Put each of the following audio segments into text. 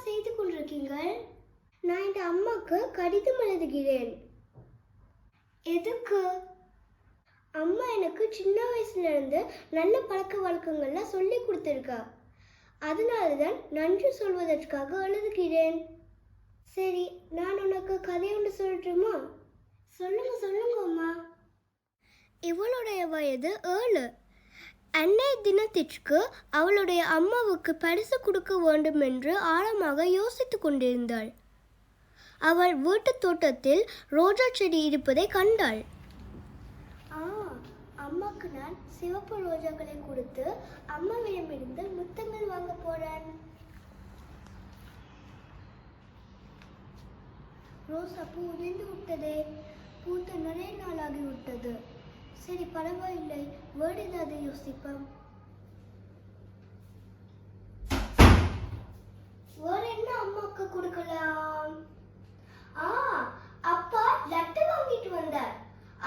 செய்து கொண்டிருக்கீங்க? நான் இந்த அம்மாக்கு கடிதம் எழுதுகிறேன். எதுக்கு? அம்மா எனக்கு சின்ன வயசுல இருந்து நல்ல பழக்க வழக்கங்கள்லாம் சொல்லி கொடுத்துருக்கா. அதனால தான் நன்றி சொல்வதற்காக எழுதுகிறேன். சரி, நான் உனக்கு கதை ஒன்று சொல்லட்டுமா? சொல்லுங்க அம்மா. இவளுடைய வயது 7. அன்னை தினத்திற்கு அவளுடைய அம்மாவுக்கு பரிசு கொடுக்க வேண்டும் என்று ஆழமாக யோசித்துக் கொண்டிருந்தாள். அவள் வீட்டு தோட்டத்தில் ரோஜா செடி இருப்பதை கண்டாள். அம்மாக்கு நான் சிவப்பு ரோஜாக்களை கொடுத்து அம்மாவிடமிருந்து முத்தங்கள் வாங்க போறேன். ரோசா பூ உதிர்ந்து விட்டதே. பூத்து நிறைய நாளாகி விட்டது. சரி, பரவாயில்லை, வேறு ஏதாவது யோசிப்போம். வேற என்ன அம்மாவுக்கு கொடுக்கலாம்? அப்பா லட்டு வாங்கிட்டு வந்தார்.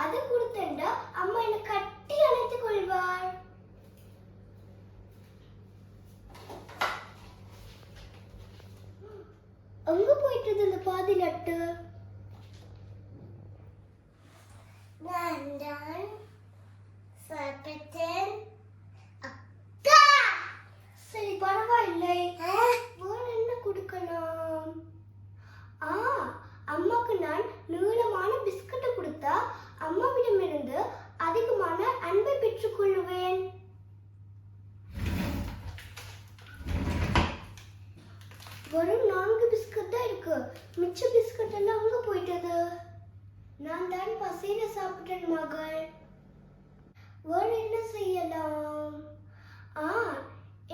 அது கொடுத்தா அம்மா என்ன கட்டி அணைத்துக் கொள்வார். எங்க போயிட்டது இந்த பாதி லட்டு? சரி, பரவாயில்லை, வேற என்ன கொடுக்கலாம்? அம்மாக்கு நான் நீளமான பிஸ்கட்டை கொடுத்தா அம்மாவிடமிருந்து அதிகமான அன்பை பெற்றுக் கொள்ளுவேன். வெறும் 4 பிஸ்கட் தான் இருக்கு. மிச்ச பிஸ்கட் எல்லாம் அங்க போயிட்டது. நான் தான் பசியில சாப்பிட்டேன் மகள். வேற என்ன செய்யலாம்?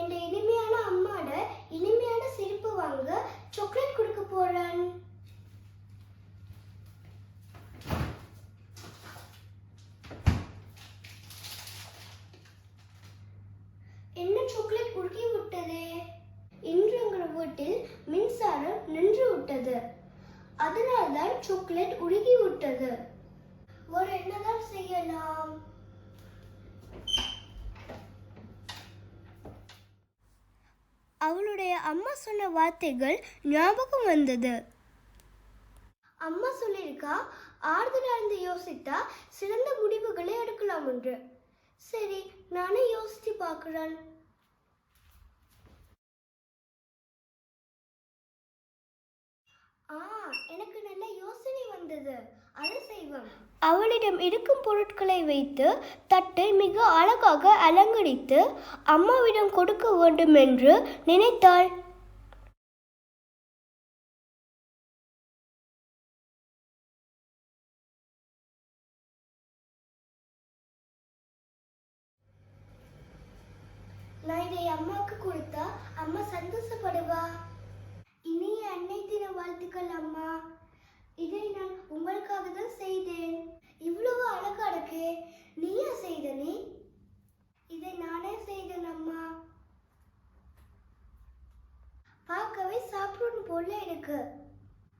என் இனிமையான அம்மாட இனிமையான சிரிப்பு வாங்க சாக்லேட் கொடுக்க போறேன். என்ன சாக்லேட் உருகி விட்டதே. இன்று எங்கள் வீட்டில் மின்சாரம் நின்று விட்டது. அதனால்தான் சாக்லேட் உருகி விட்டது. வேற என்னதான் செய்யலாம்? அவளுடைய அம்மா சொன்ன வார்த்தைகள் ஞாபகம் வந்தது. அம்மா சொல்லியிருக்கா, ஆறுதலார்ந்து யோசித்தா சிறந்த முடிவுகளை எடுக்கலாம் என்று. சரி, நானே யோசித்து பார்க்கிறேன். எனக்கு நல்ல யோசனை வந்தது. அதை செய்வோம். அவளிடம் இருக்கும் பொருட்களை வைத்து தட்டை மிக அழகாக அலங்கரித்து அம்மாவிடம் கொடுக்க வேண்டும் என்று நினைத்தாள். நான் இதை அம்மாவுக்கு கொடுத்தா அம்மா சந்தோஷப்படுவா. இனிய அன்னை தின வாழ்த்துக்கள் அம்மா. இதை நான் உங்களுக்காக தான் செய்தேன். இவ்வளவு அழகா இருக்கே. நீயா செய்த? நீ? இதை நானே செய்தேன் அம்மா. பார்க்கவே சாப்பிடணும் போல இருக்கு.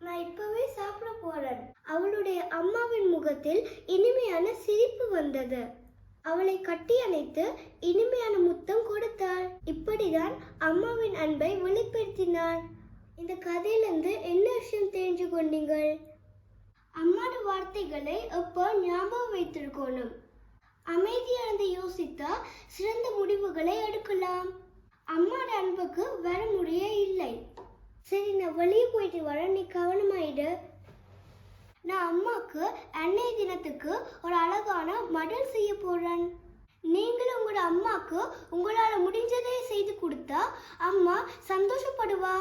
நான் இப்பவே சாப்பிட போறேன். அவளுடைய அம்மாவின் முகத்தில் இனிமையான சிரிப்பு வந்தது. அவளை கட்டி அணைத்து இனிமையான முத்தம் கொடுத்தாள். இப்படிதான் அம்மாவின் அன்பை வெளிப்படுத்தினாள். இந்த கதையிலிருந்து என்ன விஷயம் தெரிஞ்சு கொண்டீங்கள்? அம்மாட வார்த்தைகளை எப்போ ஞாபகம் வைத்திருக்கணும். அமைதியானது யோசித்தா சிறந்த முடிவுகளை எடுக்கலாம். அம்மாட அன்புக்கு வர முடிய இல்லை. சரி, நான் வெளியே போயிட்டு வரேன், நீ கவனமாயிடு. நான் அம்மாக்கு அன்னை தினத்துக்கு ஒரு அழகான மடல் செய்ய போறேன். நீங்களும் உங்களோட அம்மாக்கு உங்களால முடிஞ்சதை செய்து கொடுத்தா அம்மா சந்தோஷப்படுவா.